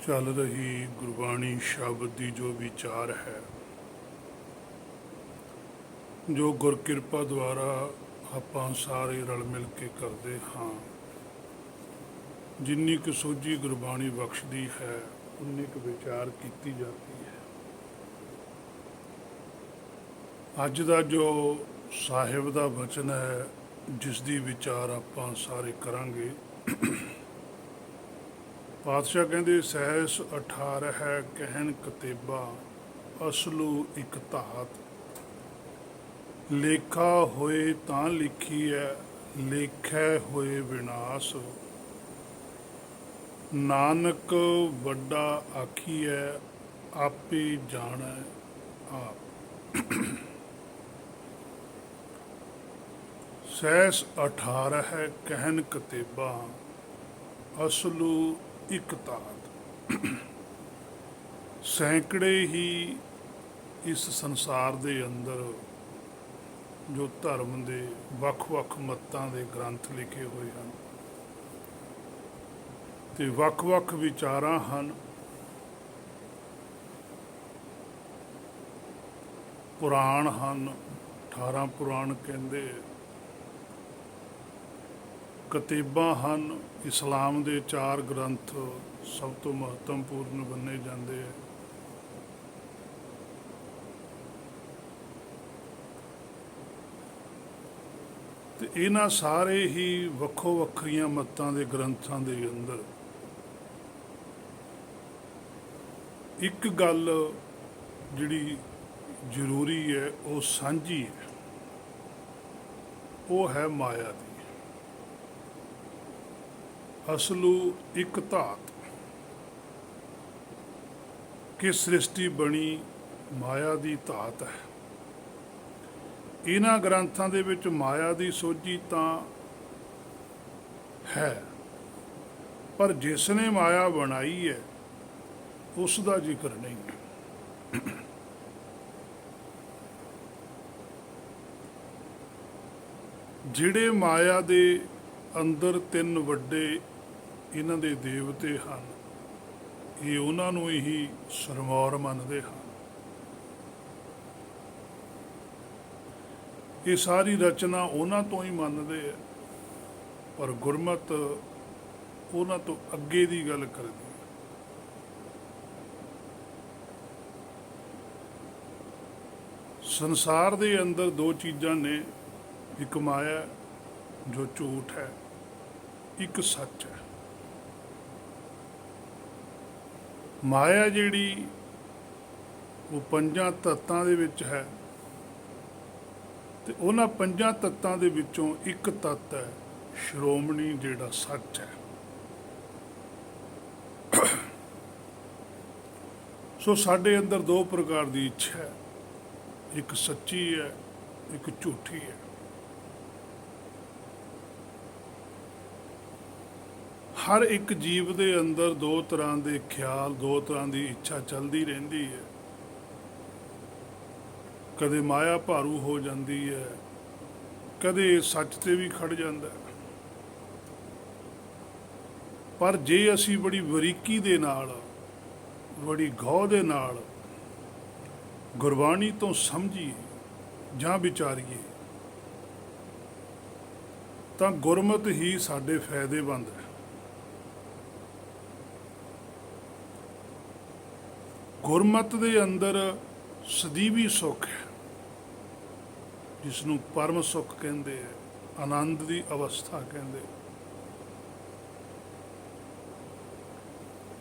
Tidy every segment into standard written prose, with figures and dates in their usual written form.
ਚੱਲ ਰਹੀ ਗੁਰਬਾਣੀ ਸ਼ਬਦ ਦੀ ਜੋ ਵਿਚਾਰ ਹੈ, ਜੋ ਗੁਰਕਿਰਪਾ ਦੁਆਰਾ ਆਪਾਂ ਸਾਰੇ ਰਲ ਮਿਲ ਕੇ ਕਰਦੇ ਹਾਂ, ਜਿੰਨੀ ਕੁ ਸੋਝੀ ਗੁਰਬਾਣੀ ਬਖਸ਼ਦੀ ਹੈ ਉਨੀ ਕੁ ਵਿਚਾਰ ਕੀਤੀ ਜਾਂਦੀ ਹੈ। ਅੱਜ ਦਾ ਜੋ ਸਾਹਿਬ ਦਾ ਵਚਨ ਹੈ, ਜਿਸ ਦੀ ਵਿਚਾਰ ਆਪਾਂ ਸਾਰੇ ਕਰਾਂਗੇ। ਪਾਤਸ਼ਾਹ ਕਹਿੰਦੇ ਸਹਿਸ 18 ਹੈ ਕਹਿਣ ਕਤੇਬਾ, ਅਸਲੂ ਇੱਕ ਧਾਤ। ਲੇਖਾ ਹੋਏ ਤਾਂ ਲਿਖੀ ਹੈ, ਲੇਖੈ ਹੋਏ ਵਿਨਾਸ਼। ਨਾਨਕ ਵੱਡਾ ਆਖੀਐ, ਆਪੇ ਜਾਣੈ ਆਪ। ਸਹਿਸ 18 ਹੈ ਕਹਿਣ ਕਤੇਬਾ, ਅਸਲੂ ਇੱਕ ਧਾਤ। ਸੈਂਕੜੇ ਹੀ ਇਸ ਸੰਸਾਰ ਦੇ ਅੰਦਰ ਜੋ ਧਰਮ ਦੇ ਵੱਖ-ਵੱਖ ਮਤਾਂ ਦੇ ਗ੍ਰੰਥ ਲਿਖੇ ਹੋਏ ਹਨ ਤੇ ਵੱਖ-ਵੱਖ ਵਿਚਾਰਾਂ ਹਨ। ਪੁਰਾਣ ਹਨ, 18 ਪੁਰਾਣ ਕਹਿੰਦੇ। ਕਤੇਬਾਂ ਹਨ, ਇਸਲਾਮ ਦੇ 4 ਗ੍ਰੰਥ ਸਭ ਤੋਂ ਮਹੱਤਵਪੂਰਨ ਮੰਨੇ ਜਾਂਦੇ ਹੈ। ਤੇ ਇਹਨਾਂ ਸਾਰੇ ਹੀ ਵੱਖੋ ਵੱਖਰੀਆਂ ਮਤਾਂ ਦੇ ਗ੍ਰੰਥਾਂ ਦੇ ਅੰਦਰ ਇੱਕ ਗੱਲ ਜਿਹੜੀ ਜ਼ਰੂਰੀ ਹੈ, ਉਹ ਸਾਂਝੀ ਹੈ, ਉਹ ਹੈ ਮਾਇਆ ਦੀ। ਅਸਲੂ ਇੱਕ ਧਾਤ। ਕਿ ਸ੍ਰਿਸ਼ਟੀ ਬਣੀ ਮਾਇਆ ਦੀ ਧਾਤ ਹੈ। ਇਹਨਾਂ ਗ੍ਰੰਥਾਂ ਦੇ ਵਿੱਚ ਮਾਇਆ ਦੀ ਸੋਝੀ ਤਾਂ ਹੈ, ਪਰ ਜਿਸ ਨੇ ਮਾਇਆ ਬਣਾਈ ਹੈ ਉਸ ਦਾ ਜ਼ਿਕਰ ਨਹੀਂ ਹੈ। ਜਿਹੜੇ ਮਾਇਆ ਦੇ ਅੰਦਰ 3 ਵੱਡੇ ਇਹਨਾਂ ਦੇ ਦੇਵਤੇ ਹਨ, ਇਹ ਉਹਨਾਂ ਨੂੰ ਹੀ ਸਰਮੌਰ ਮੰਨਦੇ ਹਨ। ਇਹ ਸਾਰੀ ਰਚਨਾ ਉਹਨਾਂ ਤੋਂ ਹੀ ਮੰਨਦੇ ਆ, ਪਰ ਗੁਰਮਤ ਉਹਨਾਂ ਤੋਂ ਅੱਗੇ ਦੀ ਗੱਲ ਕਰਦੀ ਹੈ। ਸੰਸਾਰ ਦੇ ਅੰਦਰ 2 ਚੀਜ਼ਾਂ ਨੇ, ਇੱਕ ਮਾਇਆ ਜੋ ਝੂਠ ਹੈ, ਇੱਕ ਸੱਚ ਹੈ। ਮਾਇਆ ਜਿਹੜੀ ਉਹ 5 ਤੱਤਾਂ ਦੇ ਵਿੱਚ ਹੈ, ਤੇ ਉਹਨਾਂ 5 ਤੱਤਾਂ ਦੇ ਵਿੱਚੋਂ ਇੱਕ ਤੱਤ ਹੈ ਸ਼੍ਰੋਮਣੀ, ਜਿਹੜਾ ਸੱਚ ਹੈ। ਸੋ ਸਾਡੇ ਅੰਦਰ 2 ਪ੍ਰਕਾਰ ਦੀ ਇੱਛਾ ਹੈ, ਇੱਕ ਸੱਚੀ ਹੈ, ਇੱਕ ਝੂਠੀ ਹੈ। ਹਰ ਇੱਕ ਜੀਵ ਦੇ ਅੰਦਰ 2 ਤਰ੍ਹਾਂ ਦੇ ਖਿਆਲ, 2 ਤਰ੍ਹਾਂ ਦੀ ਇੱਛਾ ਚੱਲਦੀ ਰਹਿੰਦੀ ਹੈ। ਕਦੇ ਮਾਇਆ ਭਾਰੂ ਹੋ ਜਾਂਦੀ ਹੈ, ਕਦੇ ਸੱਚ ਤੇ ਵੀ ਖੜ ਜਾਂਦਾ ਹੈ। ਪਰ ਜੇ ਅਸੀਂ ਬੜੀ ਬਰੀਕੀ ਦੇ ਨਾਲ, ਬੜੀ ਗੌਰ ਦੇ ਨਾਲ ਗੁਰਬਾਣੀ ਤੋਂ ਸਮਝੀਏ ਜਾਂ ਵਿਚਾਰੀਏ, ਤਾਂ ਗੁਰਮਤ ਹੀ ਸਾਡੇ ਫਾਇਦੇਮੰਦ ਹੈ। ਗੁਰਮਤ ਦੇ ਅੰਦਰ ਸਦੀਵੀ ਸੁੱਖ ਹੈ, ਜਿਸ ਨੂੰ ਪਰਮ ਸੁੱਖ ਕਹਿੰਦੇ ਹੈ, ਆਨੰਦ ਦੀ ਅਵਸਥਾ ਕਹਿੰਦੇ।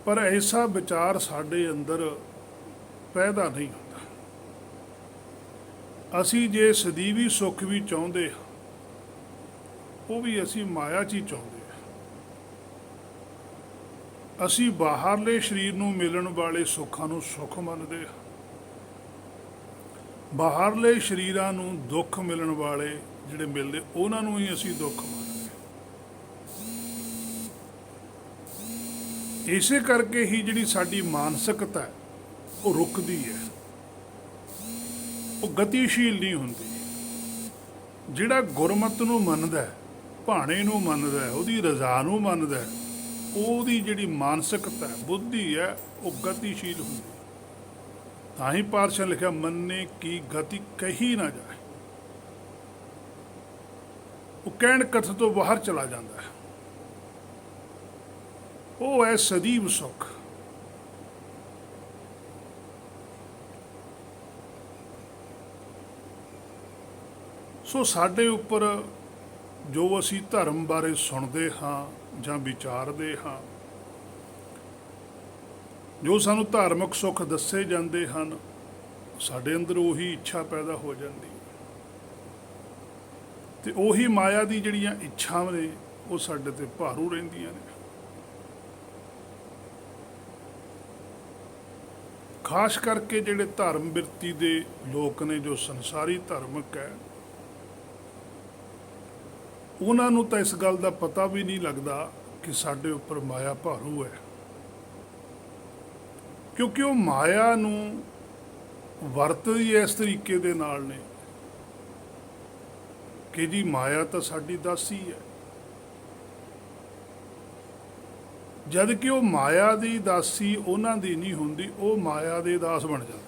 ਪਰ ਐਸਾ ਵਿਚਾਰ ਸਾਡੇ ਅੰਦਰ ਪੈਦਾ ਨਹੀਂ ਹੁੰਦਾ। ਅਸੀਂ ਜੇ ਸਦੀਵੀ ਸੁੱਖ ਵੀ ਚਾਹੁੰਦੇ ਹਾਂ, ਉਹ ਵੀ ਅਸੀਂ ਮਾਇਆ 'ਚ ਹੀ ਚਾਹੁੰਦੇ ਹਾਂ। ਅਸੀਂ ਬਾਹਰਲੇ ਸਰੀਰ ਨੂੰ ਮਿਲਣ ਵਾਲੇ ਸੁੱਖਾਂ ਨੂੰ ਸੁੱਖ ਮੰਨਦੇ ਹਾਂ, ਬਾਹਰਲੇ ਸਰੀਰਾਂ ਨੂੰ ਦੁੱਖ ਮਿਲਣ ਵਾਲੇ ਜਿਹੜੇ ਮਿਲਦੇ, ਉਹਨਾਂ ਨੂੰ ਹੀ ਅਸੀਂ ਦੁੱਖ ਮੰਨਦੇ ਹਾਂ। ਇਸੇ ਕਰਕੇ ਹੀ ਜਿਹੜੀ ਸਾਡੀ ਮਾਨਸਿਕਤਾ ਹੈ ਉਹ ਰੁਕਦੀ ਹੈ, ਉਹ ਗਤੀਸ਼ੀਲ ਨਹੀਂ ਹੁੰਦੀ। ਜਿਹੜਾ ਗੁਰਮਤ ਨੂੰ ਮੰਨਦਾ, ਭਾਣੇ ਨੂੰ ਮੰਨਦਾ, ਉਹਦੀ ਰਜ਼ਾ ਨੂੰ ਮੰਨਦਾ, ਉਹਦੀ ਜਿਹੜੀ ਮਾਨਸਿਕਤਾ ਹੈ, ਬੁੱਧੀ ਹੈ, ਉਹ ਗਤੀਸ਼ੀਲ ਹੁੰਦੀ ਹੈ। ਤਾਂ ਹੀ ਪਾਤਸ਼ਾਹ ਨੇ ਲਿਖਿਆ, ਮੰਨੇ ਕੀ ਗਤੀ ਕਹੀ ਨਾ ਜਾਏ। ਉਹ ਕਹਿਣ ਕਥ ਤੋਂ ਬਾਹਰ ਚਲਾ ਜਾਂਦਾ ਹੈ। ਉਹ ਹੈ ਸਦੀਵ ਸੁੱਖ। ਸੋ ਸਾਡੇ ਉੱਪਰ ਜੋ ਅਸੀਂ ਧਰਮ ਬਾਰੇ ਸੁਣਦੇ ਹਾਂ ਜਾਂ ਵਿਚਾਰਦੇ ਹਾਂ, ਜੋ ਸਾਨੂੰ ਧਾਰਮਿਕ ਸੁੱਖ ਦੱਸੇ ਜਾਂਦੇ ਹਨ, ਸਾਡੇ ਅੰਦਰ ਉਹੀ ਇੱਛਾ ਪੈਦਾ ਹੋ ਜਾਂਦੀ ਹੈ। ਤੇ ਉਹੀ ਮਾਇਆ ਦੀ ਜਿਹੜੀਆਂ ਇੱਛਾਵਾਂ ਨੇ ਉਹ ਸਾਡੇ ਤੇ ਭਾਰੂ ਰਹਿੰਦੀਆਂ ਨੇ। ਖਾਸ ਕਰਕੇ ਜਿਹੜੇ ਧਰਮ ਬਿਰਤੀ ਦੇ ਲੋਕ ਨੇ, ਜੋ ਸੰਸਾਰੀ ਧਾਰਮਿਕ ਹੈ, ਉਹਨਾਂ ਨੂੰ ਤਾਂ ਇਸ ਗੱਲ ਦਾ ਪਤਾ ਵੀ ਨਹੀਂ ਲੱਗਦਾ ਕਿ ਸਾਡੇ ਉੱਪਰ ਮਾਇਆ ਭਾਰੂ ਹੈ, ਕਿਉਂਕਿ ਉਹ ਮਾਇਆ ਨੂੰ ਵਰਤਦੀ ਇਸ ਤਰੀਕੇ ਦੇ ਨਾਲ ਨੇ ਕਿ ਜੀ ਮਾਇਆ ਤਾਂ ਸਾਡੀ ਦਾਸੀ ਹੈ, ਜਦ ਕਿ ਉਹ ਮਾਇਆ ਦੀ ਦਾਸੀ ਉਹਨਾਂ ਦੀ ਨਹੀਂ ਹੁੰਦੀ, ਉਹ ਮਾਇਆ ਦੇ ਦਾਸ ਬਣ ਜਾਂਦੇ ਆ।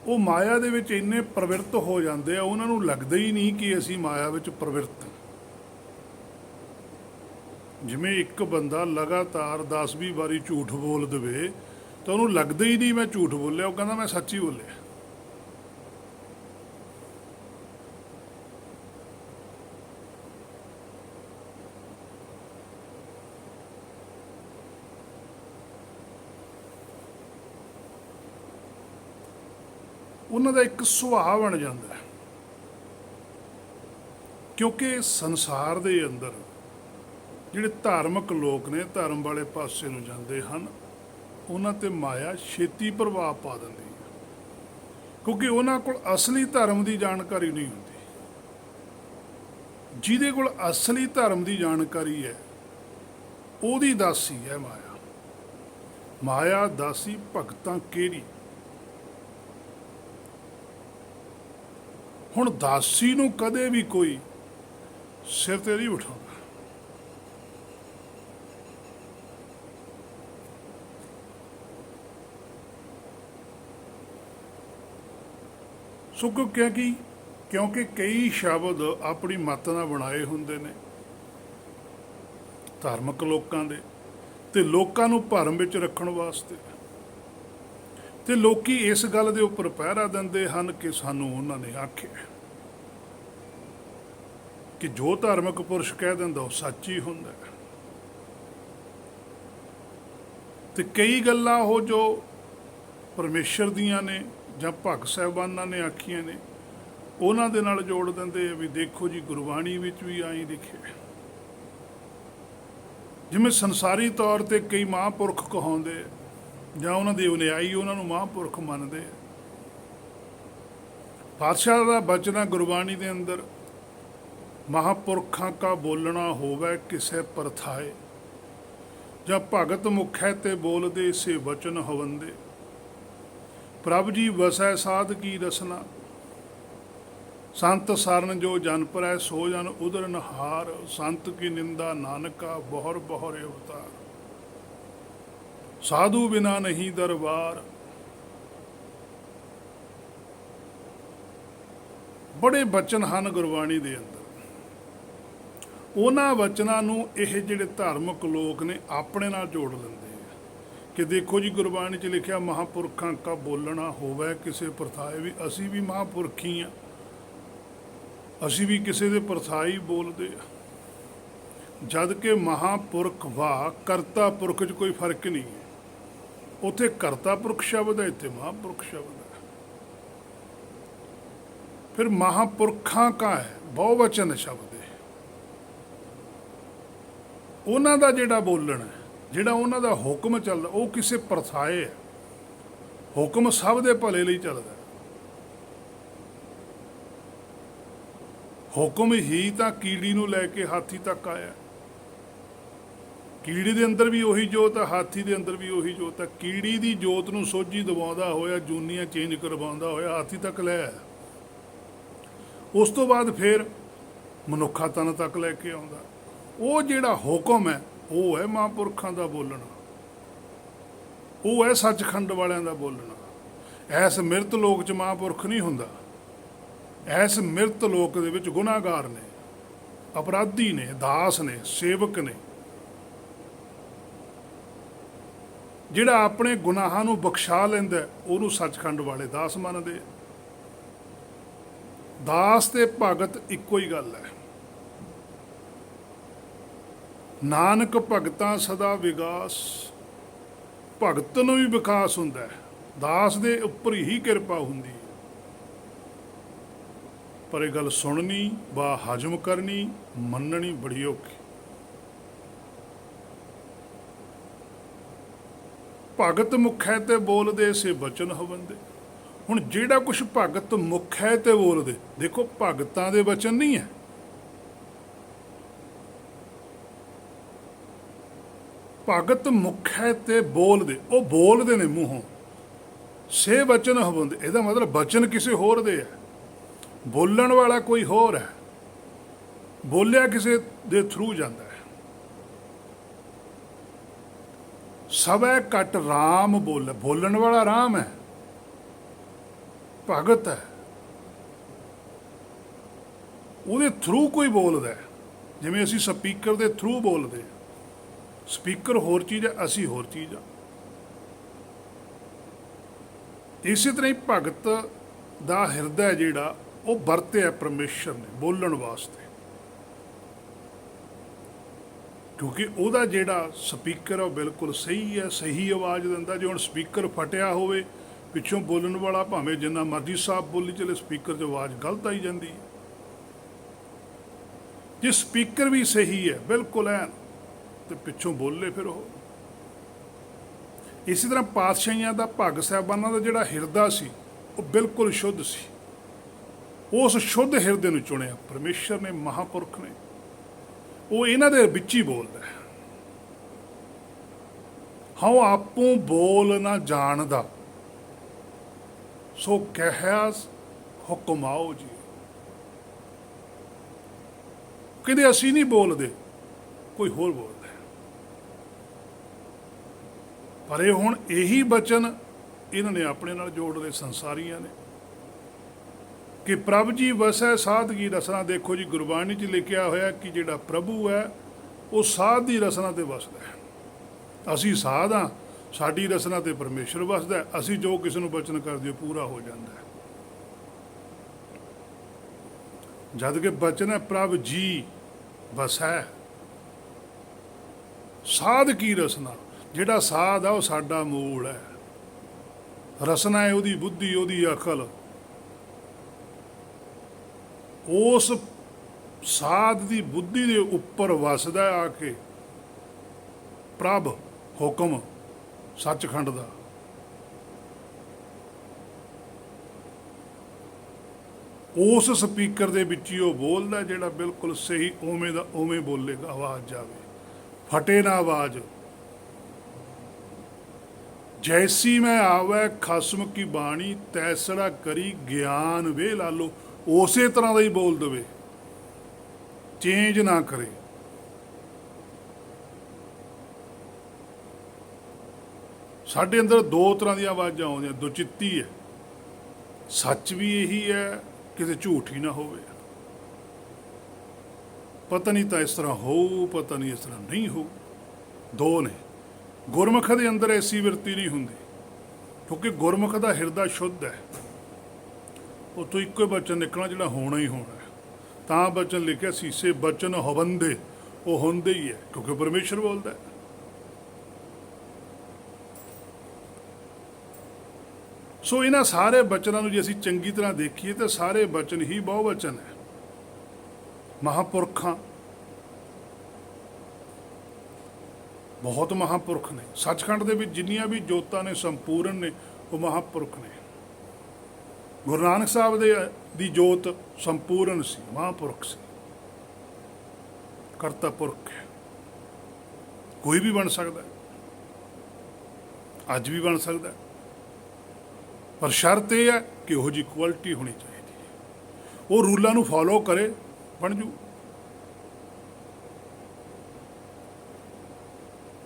ਉਹ ਮਾਇਆ ਦੇ ਵਿੱਚ ਇੰਨੇ ਪ੍ਰਵਿਰਤ ਹੋ ਜਾਂਦੇ ਆ, ਉਹਨਾਂ ਨੂੰ ਲੱਗਦਾ ਹੀ ਨਹੀਂ ਕਿ ਅਸੀਂ ਮਾਇਆ ਵਿੱਚ ਪ੍ਰਵਿਰਤ। ਜਿਵੇਂ ਇੱਕ ਬੰਦਾ ਲਗਾਤਾਰ 10-20 ਵਾਰੀ ਝੂਠ ਬੋਲ ਦੇਵੇ ਤਾਂ ਉਹਨੂੰ ਲੱਗਦਾ ਹੀ ਨਹੀਂ ਮੈਂ ਝੂਠ ਬੋਲਿਆ, ਉਹ ਕਹਿੰਦਾ ਮੈਂ ਸੱਚ ਹੀ ਬੋਲਿਆ। ਉਹਨਾਂ ਦਾ ਇੱਕ ਸੁਭਾਅ ਬਣ ਜਾਂਦਾ ਹੈ, ਕਿਉਂਕਿ ਸੰਸਾਰ ਦੇ ਅੰਦਰ ਜਿਹੜੇ ਧਾਰਮਿਕ ਲੋਕ ਨੇ, ਧਰਮ ਵਾਲੇ ਪਾਸੇ ਨੂੰ ਜਾਂਦੇ ਹਨ, ਉਹਨਾਂ ਤੇ ਮਾਇਆ ਛੇਤੀ ਪ੍ਰਭਾਵ ਪਾ ਦਿੰਦੀ ਹੈ, ਕਿਉਂਕਿ ਉਹਨਾਂ ਕੋਲ ਅਸਲੀ ਧਰਮ ਦੀ ਜਾਣਕਾਰੀ ਨਹੀਂ ਹੁੰਦੀ। ਜਿਹਦੇ ਕੋਲ ਅਸਲੀ ਧਰਮ ਦੀ ਜਾਣਕਾਰੀ ਹੈ, ਉਹਦੀ ਦਾਸੀ ਹੈ ਮਾਇਆ। ਮਾਇਆ ਦਾਸੀ ਭਗਤਾਂ ਕਿਹੜੀ। ਹੁਣ ਦਾਸੀ ਨੂੰ ਕਦੇ ਵੀ ਕੋਈ ਸਿਰ ਤੇ ਨਹੀਂ ਉਠਾਉਂਦਾ। ਸੋ ਕਿਉਂਕਿ ਕਈ ਸ਼ਬਦ ਆਪਣੀ ਮੱਤ ਨਾਲ ਬਣਾਏ ਹੁੰਦੇ ਨੇ ਧਾਰਮਿਕ ਲੋਕਾਂ ਦੇ, ਤੇ ਲੋਕਾਂ ਨੂੰ ਭਰਮ ਵਿੱਚ ਰੱਖਣ ਵਾਸਤੇ, ਤੇ ਲੋਕੀ ਇਸ ਗੱਲ ਦੇ ਉੱਪਰ ਪਹਿਰਾ ਦਿੰਦੇ ਹਨ ਕਿ ਸਾਨੂੰ ਉਹਨਾਂ ਨੇ ਆਖਿਆ ਕਿ ਜੋ ਧਾਰਮਿਕ ਪੁਰਸ਼ ਕਹਿ ਦਿੰਦਾ ਉਹ ਸੱਚ ਹੀ ਹੁੰਦਾ। ਤੇ ਕਈ ਗੱਲਾਂ ਉਹ ਜੋ ਪਰਮੇਸ਼ਰ ਦੀਆਂ ਨੇ ਜਾਂ ਭਗਤ ਸਾਹਿਬਾਨਾਂ ਨੇ ਆਖੀਆਂ ਨੇ, ਉਹਨਾਂ ਦੇ ਨਾਲ ਜੋੜ ਦਿੰਦੇ ਆ ਵੀ ਦੇਖੋ ਜੀ ਗੁਰਬਾਣੀ ਵਿੱਚ ਵੀ ਆਈ ਲਿਖਿਆ। ਜਿਵੇਂ ਸੰਸਾਰੀ ਤੌਰ ਤੇ ਕਈ ਮਹਾਂਪੁਰਖ ਕਹਾਉਂਦੇ ਜਾਂ ਉਹਨਾਂ ਦੇ ਅਨੁਯਾਈ ਉਹਨਾਂ ਨੂੰ ਮਹਾਂਪੁਰਖ ਮੰਨਦੇ ਆ। ਪਾਤਸ਼ਾਹ ਦਾ ਬਚਨ ਗੁਰਬਾਣੀ ਦੇ ਅੰਦਰ, ਮਹਾਂਪੁਰਖਾਂ ਕਾ ਬੋਲਣਾ ਹੋਵੇ ਕਿਸੇ ਪਰਥਾਏ, ਜਾਂ ਭਗਤ ਮੁਖੈ ਤੇ ਬੋਲਦੇ ਸੇ ਬਚਨ ਹਵੰਦੇ, ਪ੍ਰਭ ਜੀ ਵਸੈ ਸਾਧ ਕੀ ਰਸਨਾ, ਸੰਤ ਸਰਨ ਜੋ ਜਨ ਪਰੈ ਸੋ ਜਨ ਉਦਰਨ ਹਾਰ, ਸੰਤ ਕੀ ਨਿੰਦਾ ਨਾਨਕਾ ਬਹੁਰ ਬਹੁਰ ਅਵਤਾਰ, ਸਾਧੂ ਬਿਨਾ ਨਹੀਂ ਦਰਬਾਰ। ਬੜੇ ਬਚਨ ਹਨ ਗੁਰਬਾਣੀ ਦੇ ਅੰਦਰ। ਉਹਨਾਂ ਵਚਨਾਂ ਨੂੰ ਇਹ ਜਿਹੜੇ ਧਾਰਮਿਕ ਲੋਕ ਨੇ ਆਪਣੇ ਨਾਲ ਜੋੜ ਲੈਂਦੇ ਆ ਕਿ ਦੇਖੋ ਜੀ ਗੁਰਬਾਣੀ 'ਚ ਲਿਖਿਆ ਮਹਾਂਪੁਰਖਾਂ ਕਾ ਬੋਲਣਾ ਹੋਵੇ ਕਿਸੇ ਪ੍ਰਥਾਏ, ਵੀ ਅਸੀਂ ਵੀ ਮਹਾਂਪੁਰਖੀ ਹਾਂ, ਅਸੀਂ ਵੀ ਕਿਸੇ ਦੇ ਪ੍ਰਥਾਈ ਬੋਲਦੇ ਆ। ਜਦ ਕਿ ਮਹਾਂਪੁਰਖ ਵਾ ਕਰਤਾ ਪੁਰਖ 'ਚ ਕੋਈ ਫਰਕ ਨਹੀਂ ਹੈ। ਉੱਥੇ ਕਰਤਾ ਪੁਰਖ ਸ਼ਬਦ ਹੈ, ਇੱਥੇ ਮਹਾਂਪੁਰਖ ਸ਼ਬਦ ਹੈ। ਫਿਰ ਮਹਾਂਪੁਰਖਾਂ ਕਾ ਹੈ, ਬਹੁਵਚਨ ਸ਼ਬਦ ਹੈ। ਉਹਨਾਂ ਦਾ ਜਿਹੜਾ ਬੋਲਣ ਹੈ, ਜਿਹੜਾ ਉਹਨਾਂ ਦਾ ਹੁਕਮ ਚੱਲਦਾ, ਉਹ ਕਿਸੇ ਪ੍ਰਥਾਏ ਹੈ। ਹੁਕਮ ਸਭ ਦੇ ਭਲੇ ਲਈ ਚੱਲਦਾ। ਹੁਕਮ ਹੀ ਤਾਂ ਕੀੜੀ ਨੂੰ ਲੈ ਕੇ ਹਾਥੀ ਤੱਕ ਆਇਆ। ਕੀੜੀ ਦੇ ਅੰਦਰ ਵੀ ਉਹੀ ਜੋਤ ਹੈ, ਹਾਥੀ ਦੇ ਅੰਦਰ ਵੀ ਉਹੀ ਜੋਤ ਹੈ। ਕੀੜੀ ਦੀ ਜੋਤ ਨੂੰ ਸੋਝੀ ਦਵਾਉਂਦਾ ਹੋਇਆ, ਜੂਨੀਆਂ ਚੇਂਜ ਕਰਵਾਉਂਦਾ ਹੋਇਆ ਹਾਥੀ ਤੱਕ ਲੈ ਆਇਆ। ਉਸ ਤੋਂ ਬਾਅਦ ਫਿਰ ਮਨੁੱਖਾ ਤਨ ਤੱਕ ਲੈ ਕੇ ਆਉਂਦਾ। ਉਹ ਜਿਹੜਾ ਹੁਕਮ ਹੈ ਉਹ ਹੈ ਮਹਾਂਪੁਰਖਾਂ ਦਾ ਬੋਲਣਾ, ਉਹ ਹੈ ਸੱਚਖੰਡ ਵਾਲਿਆਂ ਦਾ ਬੋਲਣਾ। ਐਸ ਮਿਰਤ ਲੋਕ 'ਚ ਮਹਾਂਪੁਰਖ ਨਹੀਂ ਹੁੰਦਾ। ਐਸ ਮਿਰਤ ਲੋਕ ਦੇ ਵਿੱਚ ਗੁਨਾਹਗਾਰ ਨੇ, ਅਪਰਾਧੀ ਨੇ, ਦਾਸ ਨੇ, ਸੇਵਕ ਨੇ। ਜਿਹੜਾ ਆਪਣੇ ਗੁਨਾਹਾਂ ਨੂੰ ਬਖਸ਼ਾ ਲੈਂਦਾ ਉਹਨੂੰ ਸੱਚਖੰਡ ਵਾਲੇ ਦਾਸ ਮੰਨਦੇ। ਦਾਸ ਤੇ ਭਗਤ ਇੱਕੋ ਹੀ ਗੱਲ ਹੈ। ਨਾਨਕ ਭਗਤਾਂ ਸਦਾ ਵਿਗਾਸ, ਭਗਤ ਨੂੰ ਵੀ ਵਿਕਾਸ ਹੁੰਦਾ ਹੈ, ਦਾਸ ਦੇ ਉੱਪਰ ਹੀ ਕਿਰਪਾ ਹੁੰਦੀ ਹੈ। ਪਰ ਇਹ ਗੱਲ ਸੁਣਨੀ ਵਾ ਹਜਮ ਕਰਨੀ, ਮੰਨਣੀ ਬੜੀ ਔਖੀ। ਭਗਤ ਮੁਖ ਹੈ ਤੇ ਬੋਲਦੇ ਸੇ ਬਚਨ ਹਵੰਦੇ। ਹੁਣ ਜਿਹੜਾ ਕੁਛ ਭਗਤ ਮੁਖ ਹੈ ਤੇ ਬੋਲਦੇ, ਦੇਖੋ ਭਗਤਾਂ ਦੇ ਬਚਨ ਨਹੀਂ ਹੈ, ਭਗਤ ਮੁਖ ਹੈ ਤੇ ਬੋਲਦੇ, ਉਹ ਬੋਲਦੇ ਨੇ ਮੂੰਹੋਂ। ਸੇ ਬਚਨ ਹਵੰਦੇ, ਇਹਦਾ ਮਤਲਬ ਬਚਨ ਕਿਸੇ ਹੋਰ ਦੇ ਹੈ, ਬੋਲਣ ਵਾਲਾ ਕੋਈ ਹੋਰ ਹੈ, ਬੋਲਿਆ ਕਿਸੇ ਦੇ ਥਰੂ ਜਾਂਦਾ ਹੈ। ਸਭੈ ਘਟ ਰਾਮ ਬੋਲੇ, ਬੋਲਣ ਵਾਲਾ ਰਾਮ ਹੈ, ਭਗਤ ਹੈ, ਉਹਦੇ ਥਰੂ ਕੋਈ ਬੋਲਦਾ ਹੈ। ਜਿਵੇਂ ਅਸੀਂ ਸਪੀਕਰ ਦੇ ਥਰੂ ਬੋਲਦੇ ਹਾਂ, ਸਪੀਕਰ ਹੋਰ ਚੀਜ਼ ਹੈ, ਅਸੀਂ ਹੋਰ ਚੀਜ਼ ਆ। ਇਸੇ ਤਰ੍ਹਾਂ ਹੀ ਭਗਤ ਦਾ ਹਿਰਦਾ ਜਿਹੜਾ ਉਹ ਵਰਤਿਆ ਪਰਮੇਸ਼ਰ ਨੇ ਬੋਲਣ ਵਾਸਤੇ, ਕਿਉਂਕਿ ਉਹਦਾ ਜਿਹੜਾ ਸਪੀਕਰ ਹੈ ਉਹ ਬਿਲਕੁਲ ਸਹੀ ਹੈ, ਸਹੀ ਆਵਾਜ਼ ਦਿੰਦਾ। ਜੇ ਹੁਣ ਸਪੀਕਰ ਫਟਿਆ ਹੋਵੇ, ਪਿੱਛੋਂ ਬੋਲਣ ਵਾਲਾ ਭਾਵੇਂ ਜਿੰਨਾ ਮਰਜ਼ੀ ਸਾਫ਼ ਬੋਲੀ ਚਲੇ, ਸਪੀਕਰ 'ਚ ਆਵਾਜ਼ ਗਲਤ ਆਈ ਜਾਂਦੀ ਹੈ। ਜੇ ਸਪੀਕਰ ਵੀ ਸਹੀ ਹੈ ਬਿਲਕੁਲ ਐਨ, ਤੇ ਪਿੱਛੋਂ ਬੋਲੇ ਫਿਰ ਉਹ। ਇਸੇ ਤਰ੍ਹਾਂ ਪਾਤਸ਼ਾਹੀਆਂ ਦਾ, ਭਗਤ ਸਾਹਿਬਾਨਾਂ ਦਾ ਜਿਹੜਾ ਹਿਰਦਾ ਸੀ ਉਹ ਬਿਲਕੁਲ ਸ਼ੁੱਧ ਸੀ। ਉਸ ਸ਼ੁੱਧ ਹਿਰਦੇ ਨੂੰ ਚੁਣਿਆ ਪਰਮੇਸ਼ਰ ਨੇ, ਮਹਾਂਪੁਰਖ ਨੇ। ਉਹ ਇਹਨਾਂ ਦੇ ਵਿੱਚ ਹੀ ਬੋਲਦਾ ਹੈ। ਹਉ ਆਪੂ ਬੋਲ ਨਾ ਜਾਣਦਾ, ਸੋ ਕਹਿਆ ਹੁਕਮ ਆਓ ਜੀ। ਕਿਤੇ ਅਸੀਂ ਨਹੀਂ ਬੋਲਦੇ, ਕੋਈ ਹੋਰ ਬੋਲਦਾ। ਪਰ ਇਹ ਹੁਣ ਇਹੀ ਬਚਨ ਇਹਨਾਂ ਨੇ ਆਪਣੇ ਨਾਲ ਜੋੜ ਲਏ ਸੰਸਾਰੀਆਂ ਨੇ, ਕਿ ਪ੍ਰਭ ਜੀ ਵਸੈ ਸਾਧਗੀ ਰਸਨਾ। ਦੇਖੋ ਜੀ, ਗੁਰਬਾਣੀ 'ਚ ਲਿਖਿਆ ਹੋਇਆ ਕਿ ਜਿਹੜਾ ਪ੍ਰਭੂ ਹੈ ਉਹ ਸਾਧ ਦੀ ਰਸਨਾ ਤੇ ਵਸਦਾ ਹੈ। ਅਸੀਂ ਸਾਧ ਹਾਂ, ਸਾਡੀ ਰਸਨਾ ਤੇ ਪਰਮੇਸ਼ਰ ਵਸਦਾ ਹੈ। ਅਸੀਂ ਜੋ ਕਿਸੇ ਨੂੰ ਬਚਨ ਕਰਦੇ ਹੋ ਪੂਰਾ ਹੋ ਜਾਂਦਾ ਹੈ। ਜਦ ਕਿ ਬਚਨ ਹੈ ਪ੍ਰਭ ਜੀ ਵਸੈ, ਸਾਧ ਕੀ ਰਸਨਾ। ਜਿਹੜਾ ਸਾਧ ਆ ਉਹ ਸਾਡਾ ਮੂਲ ਹੈ, ਰਸਨਾ ਹੈ ਉਹਦੀ ਬੁੱਧੀ, ਉਹਦੀ ਅਕਲ। ਉਸ ਸਾਧ ਦੀ ਬੁੱਧੀ ਦੇ ਉੱਪਰ ਵਸਦਾ ਆ ਕੇ ਪ੍ਰਭ ਹੁਕਮ ਸੱਚਖੰਡ ਦਾ। ਉਸ ਸਪੀਕਰ ਦੇ ਵਿੱਚ ਹੀ ਉਹ ਬੋਲਦਾ ਜਿਹੜਾ ਬਿਲਕੁਲ ਸਹੀ, ਉਵੇਂ ਦਾ ਉਵੇਂ ਬੋਲੇਗਾ, ਆਵਾਜ਼ ਜਾਵੇ, ਫਟੇ ਨਾ ਆਵਾਜ਼। ਜੈਸੀ ਮੈਂ ਆਵੈ ਖਸਮ ਕੀ ਬਾਣੀ, ਤੈਸੜਾ ਕਰੀ ਗਿਆਨ ਵੇ ਲਾਲੋ। ਉਸੇ ਤਰ੍ਹਾਂ ਦਾ ਹੀ ਬੋਲ ਦੇਵੇ, ਚੇਂਜ ਨਾ ਕਰੇ। ਸਾਡੇ ਅੰਦਰ ਦੋ ਤਰ੍ਹਾਂ ਦੀਆਂ ਆਵਾਜ਼ਾਂ ਆਉਂਦੀਆਂ, ਦੁਚਿੱਤੀ ਹੈ, ਸੱਚ ਵੀ ਇਹੀ ਹੈ, ਕਿਤੇ ਝੂਠ ਹੀ ਨਾ ਹੋਵੇ। ਪਤਾ ਨਹੀਂ ਤਾਂ ਇਸ ਤਰ੍ਹਾਂ ਹੋਊ, ਪਤਾ ਨਹੀਂ ਇਸ ਤਰ੍ਹਾਂ ਨਹੀਂ ਹੋਊ। ਦੋ ਨੇ। ਗੁਰਮੁਖ ਦੇ ਅੰਦਰ ਐਸੀ ਵਰਤੀ ਨਹੀਂ ਹੁੰਦੀ, ਕਿਉਂਕਿ ਗੁਰਮੁਖ ਦਾ ਹਿਰਦਾ ਸ਼ੁੱਧ ਹੈ। ਉੱਥੋਂ ਇੱਕੋ ਬਚਨ ਨਿਕਲਣਾ ਜਿਹੜਾ ਹੋਣਾ ਹੀ ਹੋਣਾ ਹੈ। ਤਾਂ ਬਚਨ ਲਿਖਿਆ ਸੀਸੇ ਬਚਨ ਹਵੰਦੇ, ਉਹ ਹੁੰਦੇ ਹੀ ਹੈ, ਕਿਉਂਕਿ ਪਰਮੇਸ਼ਰ ਬੋਲਦਾ ਹੈ। ਸੋ ਇਹਨਾਂ ਸਾਰੇ ਬਚਨਾਂ ਨੂੰ ਜੇ ਅਸੀਂ ਚੰਗੀ ਤਰ੍ਹਾਂ ਦੇਖੀਏ ਤਾਂ ਸਾਰੇ ਬਚਨ ਹੀ ਬਹੁਵਚਨ ਹੈ। ਮਹਾਂਪੁਰਖਾਂ, ਬਹੁਤ ਮਹਾਂਪੁਰਖ ਨੇ ਸੱਚਖੰਡ ਦੇ ਵਿੱਚ। ਜਿੰਨੀਆਂ ਵੀ ਜੋਤਾਂ ਨੇ ਸੰਪੂਰਨ ਨੇ, ਉਹ ਮਹਾਂਪੁਰਖ ਨੇ। ਗੁਰੂ ਨਾਨਕ ਸਾਹਿਬ ਦੀ ਜੋਤ ਸੰਪੂਰਨ ਸੀ, ਮਹਾਂਪੁਰਖ ਸੀ, ਕਰਤਾ ਪੁਰਖ ਹੈ। ਕੋਈ ਵੀ ਬਣ ਸਕਦਾ, ਅੱਜ ਵੀ ਬਣ ਸਕਦਾ, ਪਰ ਸ਼ਰਤ ਇਹ ਹੈ ਕਿ ਉਹੋ ਜਿਹੀ ਕੁਆਲਿਟੀ ਹੋਣੀ ਚਾਹੀਦੀ ਹੈ, ਉਹ ਰੂਲਾਂ ਨੂੰ ਫੋਲੋ ਕਰੇ, ਬਣ ਜੂ।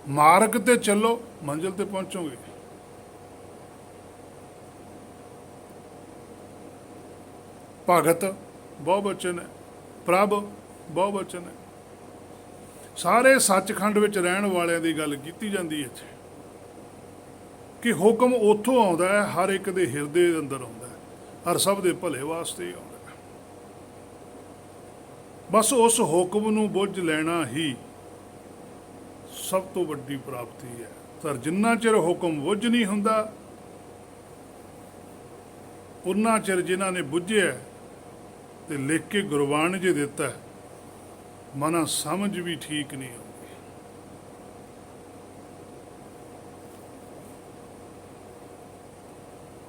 ਮਾਰਗ ਤੇ ਚੱਲੋ, ਮੰਜ਼ਿਲ ਤੇ ਪਹੁੰਚੋਗੇ। ਭਗਤ ਬਹੁ ਬਚਨ ਹੈ, ਪ੍ਰਭ ਬਹੁ ਬਚਨ ਹੈ। ਸਾਰੇ ਸੱਚਖੰਡ ਵਿੱਚ ਰਹਿਣ ਵਾਲਿਆਂ ਦੀ ਗੱਲ ਕੀਤੀ ਜਾਂਦੀ ਹੈ ਇੱਥੇ, ਕਿ ਹੁਕਮ ਉੱਥੋਂ ਆਉਂਦਾ ਹੈ, ਹਰ ਇੱਕ ਦੇ ਹਿਰਦੇ ਦੇ ਅੰਦਰ ਆਉਂਦਾ ਹੈ, ਹਰ ਸਭ ਦੇ ਭਲੇ ਵਾਸਤੇ ਹੀ ਆਉਂਦਾ ਹੈ। ਬਸ ਉਸ ਹੁਕਮ ਨੂੰ ਬੁੱਝ ਲੈਣਾ ਹੀ ਸਭ ਤੋਂ ਵੱਡੀ ਪ੍ਰਾਪਤੀ ਹੈ। ਪਰ ਜਿੰਨਾ ਚਿਰ ਹੁਕਮ ਬੁੱਝ ਨਹੀਂ ਹੁੰਦਾ, ਉਨਾ ਚਿਰ ਜਿਨ੍ਹਾਂ ਨੇ ਬੁੱਝਿਆ ਤੇ ਲਿਖ ਕੇ ਗੁਰਬਾਣੀ 'ਚ ਦਿੱਤਾ, ਮਨਾ ਸਮਝ ਵੀ ਠੀਕ ਨਹੀਂ ਆਉਂਦੀ।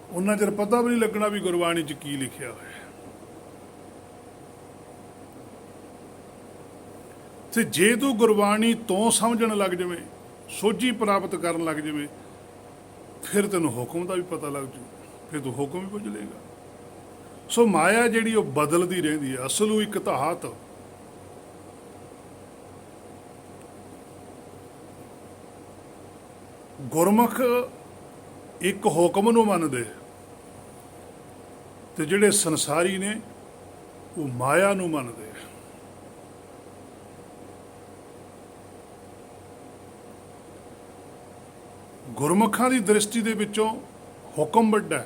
ਉਹਨਾਂ ਚਿਰ ਪਤਾ ਵੀ ਨਹੀਂ ਲੱਗਣਾ ਵੀ ਗੁਰਬਾਣੀ 'ਚ ਕੀ ਲਿਖਿਆ ਹੋਇਆ। ਤੇ ਜੇ ਤੂੰ ਗੁਰਬਾਣੀ ਤੋਂ ਸਮਝਣ ਲੱਗ ਜਾਵੇਂ, ਸੋਝੀ ਪ੍ਰਾਪਤ ਕਰਨ ਲੱਗ ਜਾਵੇਂ, ਫਿਰ ਤੈਨੂੰ ਹੁਕਮ ਦਾ ਵੀ ਪਤਾ ਲੱਗ ਜੂ, ਫਿਰ ਤੂੰ ਹੁਕਮ ਵੀ ਬੁੱਝ ਲਏਗਾ। ਸੋ ਮਾਇਆ ਜਿਹੜੀ ਉਹ ਬਦਲਦੀ ਰਹਿੰਦੀ ਹੈ, ਅਸਲੂ ਇੱਕ ਧਾਤ। ਗੁਰਮੁਖ ਇੱਕ ਹੁਕਮ ਨੂੰ ਮੰਨਦੇ, ਤੇ ਜਿਹੜੇ ਸੰਸਾਰੀ ਨੇ ਉਹ ਮਾਇਆ ਨੂੰ ਮੰਨਦੇ। ਗੁਰਮੁਖਾਂ ਦੀ ਦ੍ਰਿਸ਼ਟੀ ਦੇ ਵਿੱਚੋਂ ਹੁਕਮ ਵੱਡਾ,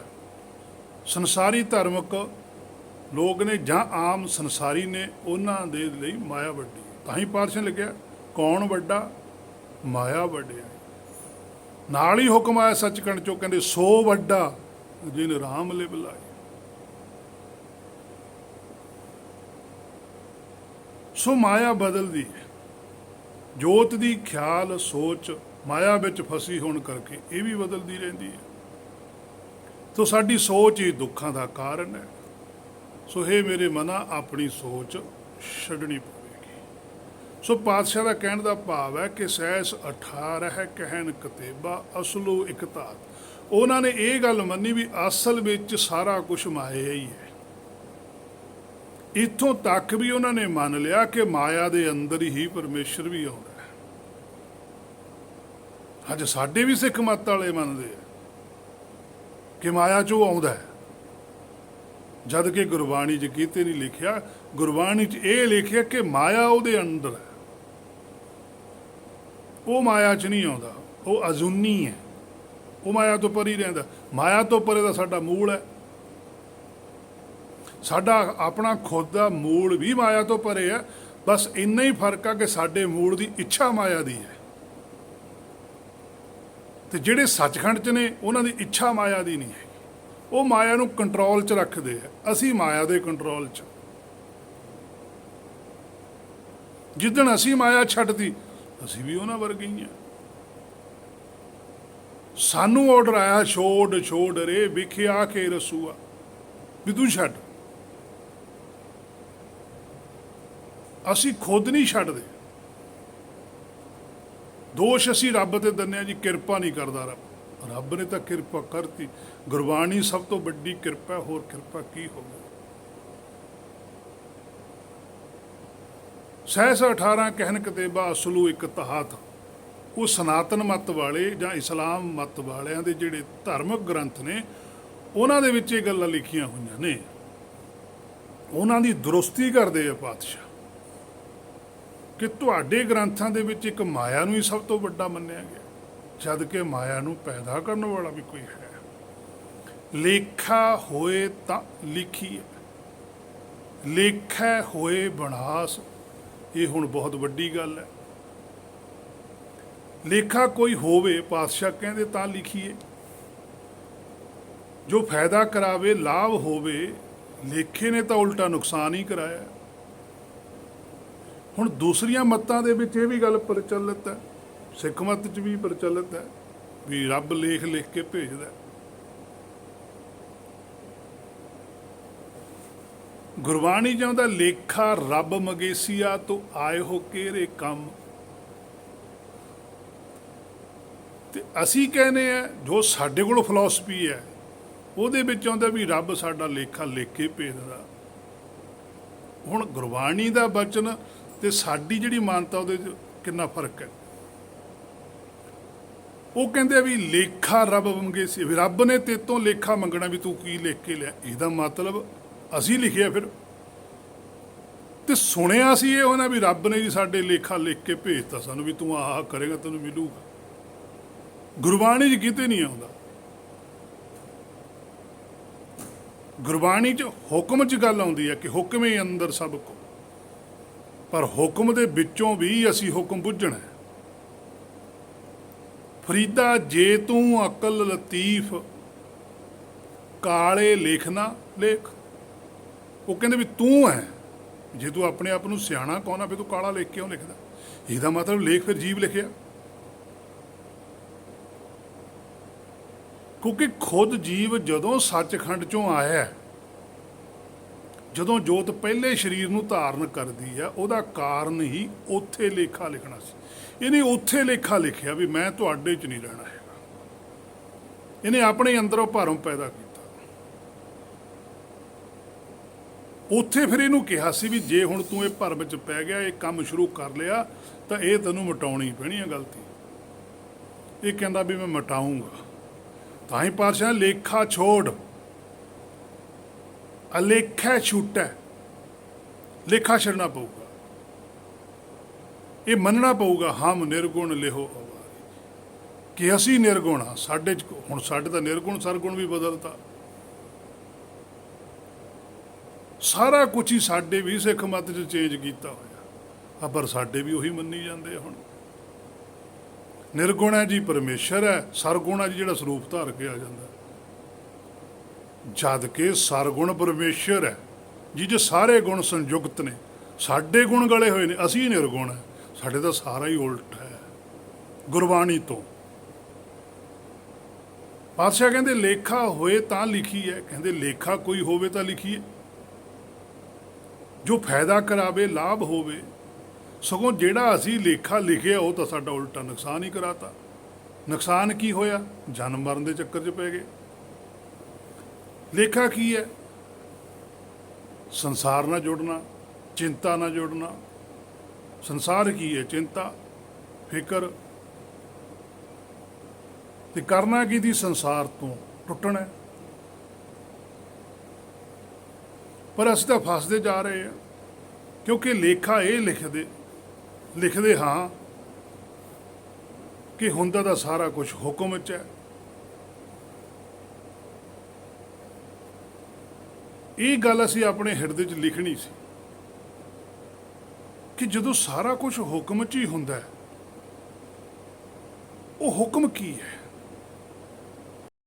ਸੰਸਾਰੀ ਧਾਰਮਿਕ ਲੋਕ ਨੇ ਜਾਂ ਆਮ ਸੰਸਾਰੀ ਨੇ, ਉਹਨਾਂ ਦੇ ਲਈ ਮਾਇਆ ਵੱਡੀ। ਤਾਂ ਹੀ ਪਾਤਸ਼ਾਹ ਲਿਖਿਆ, ਕੌਣ ਵੱਡਾ, ਮਾਇਆ ਵੱਡਿਆ। ਨਾਲ ਹੀ ਹੁਕਮ ਆਇਆ ਸੱਚਖੰਡ ਚੋਂ, ਕਹਿੰਦੇ ਸੋ ਵੱਡਾ ਜਿਨ ਰਾਮ ਲਿਵ ਲਾਏ। ਸੋ ਮਾਇਆ ਬਦਲਦੀ ਹੈ, ਜੋਤ ਦੀ ਖਿਆਲ ਸੋਚ ਮਾਇਆ ਵਿੱਚ ਫਸੀ ਹੋਣ ਕਰਕੇ ਇਹ ਵੀ ਬਦਲਦੀ ਰਹਿੰਦੀ ਹੈ। ਤੋ ਸਾਡੀ ਸੋਚ ਹੀ ਦੁੱਖਾਂ ਦਾ ਕਾਰਨ ਹੈ। ਸੋ ਹੇ ਮੇਰੇ ਮਨਾ, ਆਪਣੀ ਸੋਚ ਛੱਡਣੀ ਪਵੇਗੀ। ਸੋ ਪਾਤਸ਼ਾਹ ਦਾ ਕਹਿਣ ਦਾ ਭਾਵ ਹੈ ਕਿ ਸਹਿਸ 18 ਹੈ ਕਹਿਣ ਕਤੇਬਾ, ਅਸਲੋ ਇੱਕ ਧਾਤ। ਉਹਨਾਂ ਨੇ ਇਹ ਗੱਲ ਮੰਨੀ ਵੀ ਅਸਲ ਵਿੱਚ ਸਾਰਾ ਕੁਝ ਮਾਇਆ ਹੀ ਹੈ। ਇੱਥੋਂ ਤੱਕ ਵੀ ਉਹਨਾਂ ਨੇ ਮੰਨ ਲਿਆ ਕਿ ਮਾਇਆ ਦੇ ਅੰਦਰ ਹੀ ਪਰਮੇਸ਼ਰ ਵੀ ਆਉਂਦਾ ਹੈ। ਅੱਜ ਸਾਡੇ ਵੀ ਸਿੱਖ ਮੱਤ ਵਾਲੇ ਮੰਨਦੇ ਆ ਕਿ ਮਾਇਆ 'ਚੋਂ ਆਉਂਦਾ ਹੈ, ਜਦ ਕਿ ਗੁਰਬਾਣੀ 'ਚ ਕਿਤੇ ਨਹੀਂ ਲਿਖਿਆ। ਗੁਰਬਾਣੀ 'ਚ ਇਹ ਲਿਖਿਆ ਕਿ ਮਾਇਆ ਉਹਦੇ ਅੰਦਰ ਹੈ, ਉਹ ਮਾਇਆ 'ਚ ਨਹੀਂ ਆਉਂਦਾ, ਉਹ ਅਜ਼ੂਨੀ ਹੈ, ਉਹ ਮਾਇਆ ਤੋਂ ਪਰੇ ਰਹਿੰਦਾ। ਮਾਇਆ ਤੋਂ ਪਰੇ ਦਾ ਸਾਡਾ ਮੂਲ ਹੈ, ਸਾਡਾ ਆਪਣਾ ਖੁਦ ਦਾ ਮੂਲ ਵੀ ਮਾਇਆ ਤੋਂ ਪਰੇ ਹੈ। ਬਸ ਇੰਨਾ ਹੀ ਫਰਕ ਆ ਕਿ ਸਾਡੇ ਮੂਲ ਦੀ ਇੱਛਾ ਮਾਇਆ ਦੀ ਹੈ, ਤੇ ਜਿਹੜੇ ਸੱਚਖੰਡ 'ਚ ਨੇ ਉਹਨਾਂ ਦੀ ਇੱਛਾ ਮਾਇਆ ਦੀ ਨਹੀਂ ਹੈ। ਉਹ ਮਾਇਆ ਨੂੰ ਕੰਟਰੋਲ 'ਚ ਰੱਖਦੇ ਆ, ਅਸੀਂ ਮਾਇਆ ਦੇ ਕੰਟਰੋਲ 'ਚ। ਜਿੱਦਣ ਅਸੀਂ ਮਾਇਆ ਛੱਡਤੀ, ਅਸੀਂ ਵੀ ਉਹਨਾਂ ਵਰਗੇ ਹੀ ਹਾਂ। ਸਾਨੂੰ ਆਰਡਰ ਆਇਆ, ਛੋੜ ਛੋੜ ਰੇ ਵਿਖਿਆ ਕੇ ਰਸੂਆ, ਵੀ ਤੂੰ ਛੱਡ। ਅਸੀਂ ਖੁਦ ਨਹੀਂ ਛੱਡਦੇ। ਦੋਸ਼ ਅਸੀਂ ਰੱਬ ਤੇ ਦਿੰਦੇ ਹਾਂ ਜੀ, ਕਿਰਪਾ ਨਹੀਂ ਕਰਦਾ ਰੱਬ। ਰੱਬ ਨੇ ਤਾਂ ਕਿਰਪਾ ਕਰਤੀ। ਗੁਰਬਾਣੀ ਸਭ ਤੋਂ ਵੱਡੀ ਕਿਰਪਾ, ਹੋਰ ਕਿਰਪਾ ਕੀ ਹੋਵੇ। ਸਹਿਸ 18 ਕਹਿਣ ਕਤੇਬਾ, ਅਸਲੂ ਇੱਕ ਧਾਤ। ਉਹ ਸਨਾਤਨ ਮੱਤ ਵਾਲੇ ਜਾਂ ਇਸਲਾਮ ਮੱਤ ਵਾਲਿਆਂ ਦੇ ਜਿਹੜੇ ਧਾਰਮਿਕ ਗ੍ਰੰਥ ਨੇ, ਉਹਨਾਂ ਦੇ ਵਿੱਚ ਇਹ ਗੱਲਾਂ ਲਿਖੀਆਂ ਹੋਈਆਂ ਨੇ। ਉਹਨਾਂ ਦੀ ਦਰੁਸਤੀ ਕਰਦੇ ਆ ਪਾਤਸ਼ਾਹ ਕਿ ਤੁਹਾਡੇ ਗ੍ਰੰਥਾਂ ਦੇ ਵਿੱਚ ਇੱਕ ਮਾਇਆ ਨੂੰ ਹੀ ਸਭ ਤੋਂ ਵੱਡਾ ਮੰਨਿਆ ਗਿਆ, ਜਦ ਕਿ ਮਾਇਆ ਨੂੰ ਪੈਦਾ ਕਰਨ ਵਾਲਾ ਵੀ ਕੋਈ ਹੈ। ਲੇਖਾ ਹੋਏ ਤਾਂ ਲਿਖੀਏ, ਲੇਖਾ ਹੋਏ ਬਣਾਸ। ਇਹ ਹੁਣ ਬਹੁਤ ਵੱਡੀ ਗੱਲ ਹੈ। ਲੇਖਾ ਕੋਈ ਹੋਵੇ, ਪਾਤਸ਼ਾਹ ਕਹਿੰਦੇ, ਤਾਂ ਲਿਖੀਏ। ਜੋ ਫਾਇਦਾ ਕਰਾਵੇ, ਲਾਭ ਹੋਵੇ। ਲੇਖੇ ਨੇ ਤਾਂ ਉਲਟਾ ਨੁਕਸਾਨ ਹੀ ਕਰਾਇਆ। ਹੁਣ ਦੂਸਰੀਆਂ ਮੱਤਾਂ ਦੇ ਵਿੱਚ ਇਹ ਵੀ ਗੱਲ ਪ੍ਰਚਲਿਤ ਹੈ, ਸਿੱਖ ਮੱਤ 'ਚ ਵੀ ਪ੍ਰਚਲਿਤ ਹੈ ਵੀ ਰੱਬ ਲੇਖ ਲਿਖ ਕੇ ਭੇਜਦਾ। ਗੁਰਬਾਣੀ ਚਾਹੁੰਦਾ, ਲੇਖਾ ਰੱਬ ਮਗੇਸੀਆ ਤੋਂ ਆਏ ਹੋ ਕਿਹੜੇ ਕੰਮ। ਤੇ ਅਸੀਂ ਕਹਿੰਦੇ ਆ ਜੋ ਸਾਡੇ ਕੋਲ ਫਿਲਾਸਫੀ ਹੈ, ਉਹਦੇ ਵਿੱਚ ਆਉਂਦਾ ਵੀ ਰੱਬ ਸਾਡਾ ਲੇਖਾ ਲਿਖ ਕੇ ਭੇਜਦਾ। ਹੁਣ ਗੁਰਬਾਣੀ ਦਾ ਬਚਨ ਤੇ ਸਾਡੀ ਜਿਹੜੀ ਮਾਨਤਾ ਉਹਦੇ 'ਚ ਕਿੰਨਾ ਫਰਕ ਹੈ। ਉਹ ਕਹਿੰਦੇ ਵੀ ਲੇਖਾ ਰੱਬ ਮੰਗੇ ਸੀ, ਵੀ ਰੱਬ ਨੇ ਤੇਤੋਂ ਲੇਖਾ ਮੰਗਣਾ ਵੀ ਤੂੰ ਕੀ ਲਿਖ ਕੇ ਲਿਆ। ਇਹਦਾ ਮਤਲਬ ਅਸੀਂ ਲਿਖਿਆ ਫਿਰ, ਤੇ ਸੁਣਿਆ ਸੀ ਇਹ ਉਹਨਾਂ ਵੀ ਰੱਬ ਨੇ ਜੀ ਸਾਡੇ ਲੇਖਾ ਲਿਖ ਕੇ ਭੇਜਤਾ ਸਾਨੂੰ ਵੀ ਤੂੰ ਆਹ ਕਰੇਗਾ ਤੈਨੂੰ ਮਿਲੂਗਾ। ਗੁਰਬਾਣੀ 'ਚ ਕਿਤੇ ਨਹੀਂ ਆਉਂਦਾ। ਗੁਰਬਾਣੀ 'ਚ ਹੁਕਮ 'ਚ ਗੱਲ ਆਉਂਦੀ ਹੈ ਕਿ ਹੁਕਮੇ ਅੰਦਰ ਸਭ ਕੋ, ਪਰ ਹੁਕਮ ਦੇ ਵਿੱਚੋਂ ਵੀ ਅਸੀਂ ਹੁਕਮ ਬੁੱਝਣਾ ਹੈ। ਫਰੀਦਾ ਜੇ ਤੂੰ ਅਕਲ ਲਤੀਫ ਕਾਲੇ ਲਿਖਣਾ ਲੇਖ। ਉਹ ਕਹਿੰਦੇ ਵੀ ਤੂੰ ਹੈ, ਜੇ ਤੂੰ ਆਪਣੇ ਆਪ ਨੂੰ ਸਿਆਣਾ ਕਹਣਾ ਫਿਰ ਤੂੰ ਕਾਲਾ ਲਿਖ ਕਿਉਂ ਲਿਖਦਾ। ਇਹਦਾ ਮਤਲਬ ਲੇਖ ਫਿਰ ਜੀਵ ਲਿਖਿਆ, ਕਿਉਂਕਿ ਖੁਦ ਜੀਵ ਜਦੋਂ ਸੱਚਖੰਡ ਚੋਂ ਆਇਆ, ਜਦੋਂ ਜੋਤ ਪਹਿਲੇ ਸਰੀਰ ਨੂੰ ਧਾਰਨ ਕਰਦੀ ਆ, ਉਹਦਾ ਕਾਰਨ ਹੀ ਉੱਥੇ ਲੇਖਾ ਲਿਖਣਾ ਸੀ। ਇਹਨੇ ਉੱਥੇ ਲੇਖਾ ਲਿਖਿਆ ਵੀ ਮੈਂ ਤੁਹਾਡੇ 'ਚ ਨਹੀਂ ਰਹਿਣਾ ਹੈਗਾ। ਇਹਨੇ ਆਪਣੇ ਅੰਦਰੋਂ ਭਰਮ ਪੈਦਾ ਕੀਤਾ। ਉੱਥੇ ਫਿਰ ਇਹਨੂੰ ਕਿਹਾ ਸੀ ਵੀ ਜੇ ਹੁਣ ਤੂੰ ਇਹ ਭਰਮ 'ਚ ਪੈ ਗਿਆ, ਇਹ ਕੰਮ ਸ਼ੁਰੂ ਕਰ ਲਿਆ, ਤਾਂ ਇਹ ਤੈਨੂੰ ਮਿਟਾਉਣੀ ਪੈਣੀ ਹੈ ਗਲਤੀ। ਇਹ ਕਹਿੰਦਾ ਵੀ ਮੈਂ ਮਿਟਾਊਂਗਾ। ਤਾਂ ਹੀ ਪਾਤਸ਼ਾਹ ਲੇਖਾ ਛੋੜ ਅਲੇਖਾ ਛੁੱਟੈ, ਲੇਖਾ ਛੱਡਣਾ ਪਊਗਾ। ਇਹ ਮੰਨਣਾ ਪਊਗਾ ਹਮ ਨਿਰਗੁਣ ਲਿਹੋ ਅਵਾਰੀ, ਕਿ ਅਸੀਂ ਨਿਰਗੁਣ ਹਾਂ। ਸਾਡੇ 'ਚ ਹੁਣ ਸਾਡੇ ਤਾਂ ਨਿਰਗੁਣ ਸਰਗੁਣ ਵੀ ਬਦਲਤਾ, ਸਾਰਾ ਕੁਛ ਹੀ ਸਾਡੇ ਵੀ ਸਿੱਖ ਮੱਤ 'ਚ ਚੇਂਜ ਕੀਤਾ ਹੋਇਆ, ਪਰ ਸਾਡੇ ਵੀ ਉਹੀ ਮੰਨੀ ਜਾਂਦੇ ਆ। ਹੁਣ ਨਿਰਗੁਣ ਹੈ ਜੀ ਪਰਮੇਸ਼ਰ ਹੈ, ਸਰਗੁਣ ਹੈ ਜੀ ਜਿਹੜਾ ਸਰੂਪ ਧਾਰ ਕੇ ਆ ਜਾਂਦਾ, ਜਦ ਕਿ ਸਰਗੁਣ ਪਰਮੇਸ਼ਰ ਹੈ ਜੀ 'ਚ ਸਾਰੇ ਗੁਣ ਸੰਯੁਕਤ ਨੇ। ਸਾਡੇ ਗੁਣ ਗਲੇ ਹੋਏ ਨੇ, ਅਸੀਂ ਨਿਰਗੁਣ ਹੈ, ਸਾਡੇ ਤਾਂ ਸਾਰਾ ਹੀ ਉਲਟ ਹੈ ਗੁਰਬਾਣੀ ਤੋਂ। ਪਾਤਸ਼ਾਹ ਕਹਿੰਦੇ ਲੇਖਾ ਹੋਏ ਤਾਂ ਲਿਖੀ ਹੈ, ਕਹਿੰਦੇ ਲੇਖਾ ਕੋਈ ਹੋਵੇ ਤਾਂ ਲਿਖੀਏ, ਜੋ ਫਾਇਦਾ ਕਰਾਵੇ ਲਾਭ ਹੋਵੇ। ਸਗੋਂ ਜਿਹੜਾ ਅਸੀਂ ਲੇਖਾ ਲਿਖਿਆ ਉਹ ਤਾਂ ਸਾਡਾ ਉਲਟਾ ਨੁਕਸਾਨ ਹੀ ਕਰਾਤਾ। ਨੁਕਸਾਨ ਕੀ ਹੋਇਆ? ਜਨਮ ਮਰਨ ਦੇ ਚੱਕਰ 'ਚ ਪੈ ਗਏ। ਲੇਖਾ ਕੀ ਹੈ? ਸੰਸਾਰ ਨਾਲ ਜੁੜਨਾ, ਚਿੰਤਾ ਨਾਲ ਜੁੜਨਾ। ਸੰਸਾਰ ਕੀ ਹੈ? ਚਿੰਤਾ, ਫਿਕਰ। ਤੇ ਕਰਨਾ ਕੀ ਦੀ? ਸੰਸਾਰ ਤੋਂ ਟੁੱਟਣਾ। ਪਰ ਅਸੀਂ ਤਾਂ ਫਸਦੇ ਜਾ ਰਹੇ ਹਾਂ, ਕਿਉਂਕਿ ਲੇਖਾ ਇਹ ਲਿਖਦੇ ਹਾਂ ਕਿ ਹੁੰਦਾ ਤਾਂ ਸਾਰਾ ਕੁਝ ਹੁਕਮ 'ਚ ਹੈ। ਇਹ ਗੱਲ ਅਸੀਂ ਆਪਣੇ ਹਿਰਦੇ 'ਚ ਲਿਖਣੀ ਸੀ ਕਿ ਜਦੋਂ ਸਾਰਾ ਕੁਝ ਹੁਕਮ 'ਚ ਹੀ ਹੁੰਦਾ ਹੈ, ਉਹ ਹੁਕਮ ਕੀ ਹੈ?